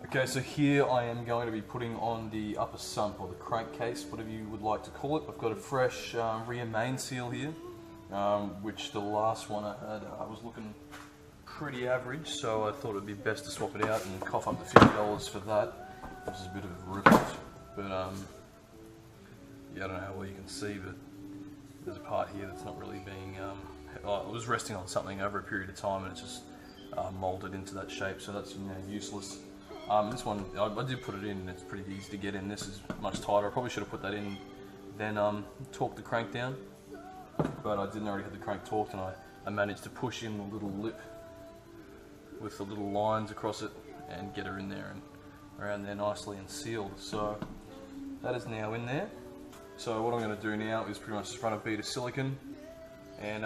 Okay, so here I am going to be putting on the upper sump, or the crankcase, whatever you would like to call it. I've got a fresh rear main seal here, which the last one I had was looking pretty average, so I thought it would be best to swap it out and cough up the $50 for that. This is a bit of a rip-off, but yeah, I don't know how well you can see, but there's a part here that's not really being, it was resting on something over a period of time and it's just moulded into that shape, so that's useless. This one, I did put it in and it's pretty easy to get in. This is much tighter. I probably should have put that in, then torqued the crank down, but I didn't already have the crank torqued, and I managed to push in the little lip with the little lines across it and get her in there and around there nicely and sealed. So that is now in there. So what I'm going to do now is pretty much just run a bead of silicone and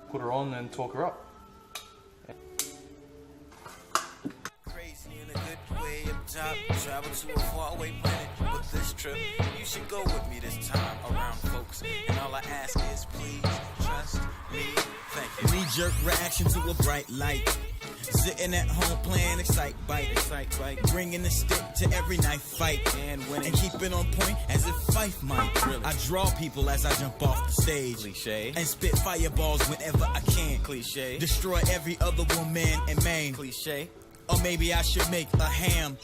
put her on and torque her up. Travel to a faraway planet, but this trip you should go with me this time around, folks. And all I ask is please trust me. Thank you. Knee-jerk reaction to a bright light. Sitting at home playing excite bite, bringing the stick to every knife fight, and keeping on point as if Fife might. Really? I draw people as I jump off the stage, cliche, and spit fireballs whenever I can, cliche. Destroy every other woman and man, cliche. Or maybe I should make a ham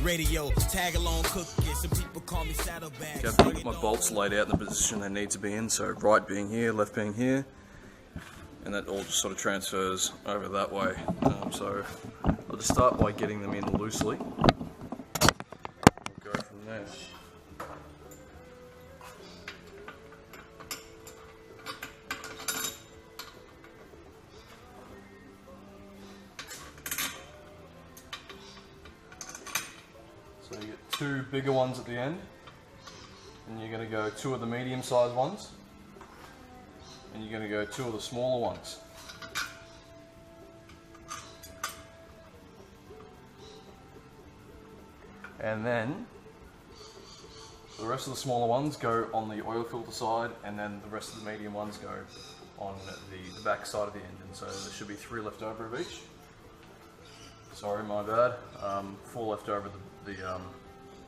radio, tag along cookie. Some people call me saddlebags. Okay, I've got my bolts laid out in the position they need to be in, so right being here, left being here, and that all just sort of transfers over that way. So I'll just start by getting them in loosely. We'll go from there. So you get two bigger ones at the end, and you're going to go two of the medium-sized ones, and you're going to go two of the smaller ones. And then the rest of the smaller ones go on the oil filter side, and then the rest of the medium ones go on the back side of the engine. So there should be 3 left over of each. Sorry, my bad. 4 left over the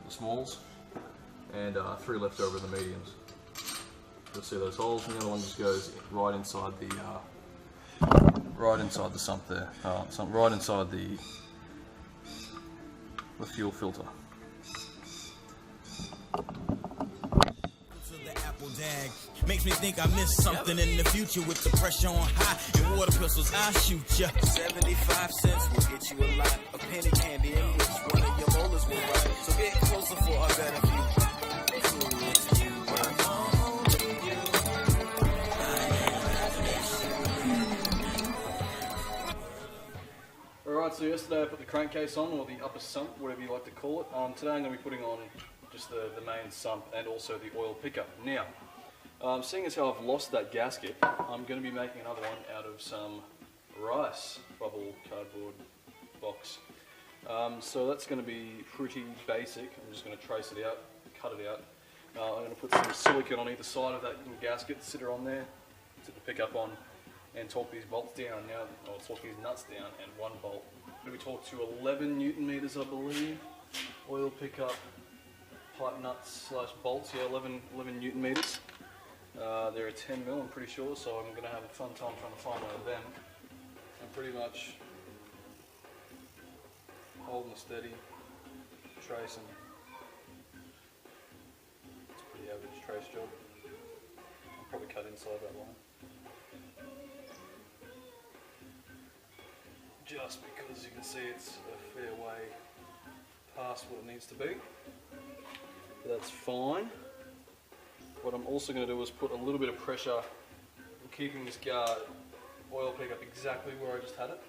smalls, and 3 left over the mediums. You'll see those holes, and the other one just goes right inside the sump there, right inside the fuel filter. Makes me think I missed something in the future with the pressure on high and water pistols. I shoot ya. 75 cents will get you a lot of penny candy, in which one of your molars will ride. So get closer for a better view. Alright, so yesterday I put the crankcase on, or the upper sump, whatever you like to call it. Today I'm going to be putting on just the main sump and also the oil pickup. Now, seeing as how I've lost that gasket, I'm going to be making another one out of some rice bubble cardboard box. So that's going to be pretty basic. I'm just going to trace it out, cut it out. I'm going to put some silicone on either side of that little gasket, sit her on there, sit the pickup on, and torque these bolts down. Now, I'll torque these nuts down, and one bolt. Going to be torqued to 11 Newton meters, I believe. Oil pickup, pipe nuts / bolts, yeah, 11 Newton meters. They're a 10 mil, I'm pretty sure, so I'm going to have a fun time trying to find one of them. I'm pretty much holding steady, tracing. It's a pretty average trace job. I'll probably cut inside that line. Just because you can see it's a fair way past what it needs to be. That's fine. What I'm also going to do is put a little bit of pressure in keeping this oil pickup exactly where I just had it.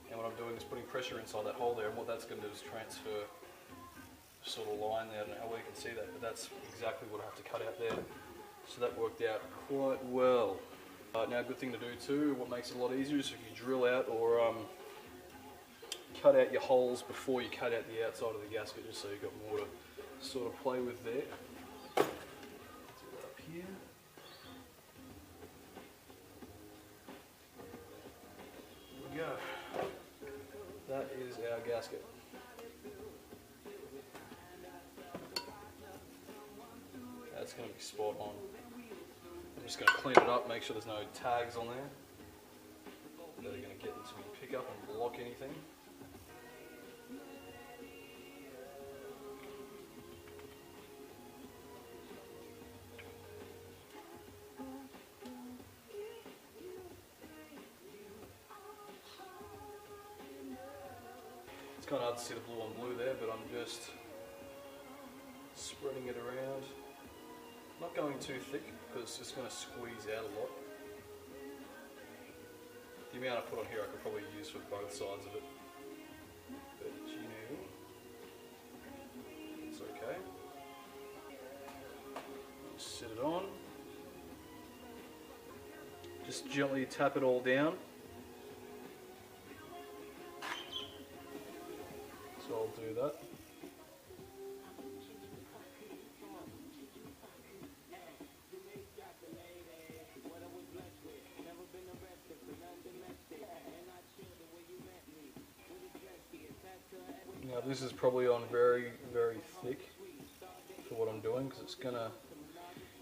And what I'm doing is putting pressure inside that hole there, and what that's going to do is transfer a sort of line there. I don't know how well you can see that, but that's exactly what I have to cut out there. So that worked out quite well. Now, a good thing to do too, what makes it a lot easier is if you drill out or cut out your holes before you cut out the outside of the gasket, just so you've got more to sort of play with there. Here. There we go. That is our gasket. That's going to be spot on. I'm just going to clean it up, make sure there's no tags on there that are going to get into my pickup and block anything. It's kind of hard to see the blue on blue there, but I'm just spreading it around. Not going too thick because it's just going to squeeze out a lot. The amount I put on here I could probably use for both sides of it, but you know, it's okay. Just sit it on. Just gently tap it all down. So I'll do that. Now this is probably on very, very thick for what I'm doing because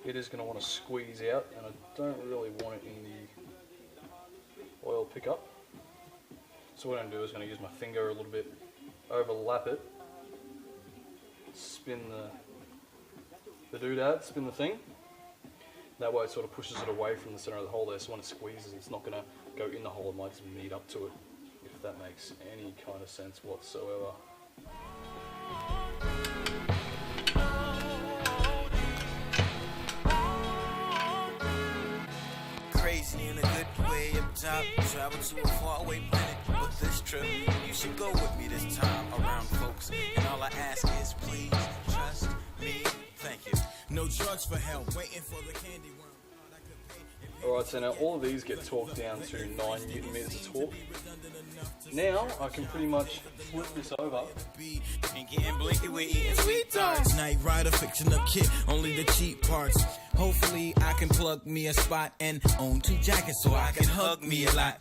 it is gonna want to squeeze out, and I don't really want it in the oil pickup. So what I'm gonna do is gonna use my finger a little bit, overlap it, spin the doodad, spin the thing. That way it sort of pushes it away from the center of the hole there, so when it squeezes it's not gonna go in the hole, it might just meet up to it, if that makes any kind of sense whatsoever. Crazy in a good way up top. Travel to a faraway planet, but this trip you should go with me this time around, folks. And all I ask is please trust me. Thank you. No drugs for help. Waiting for the candy worm. Alright, so now all of these get torqued down to 9 Newton meters of torque. Now I can pretty much flip this over. And getting blinky with eating sweet tarts. Night Rider, fictional kit, only the cheap parts. Hopefully I can plug me a spot and own 2 jackets so I can hug me a lot.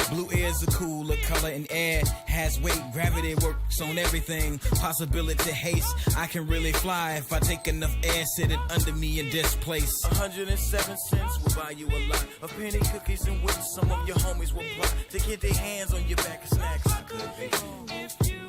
Blue air's a cooler color and air has weight, gravity works on everything. Possibility haste, I can really fly if I take enough air, sit it under me in this place. 107 cents will buy you a lot of penny cookies in which some of your homies will plot to get their hands on your back of snacks. I could be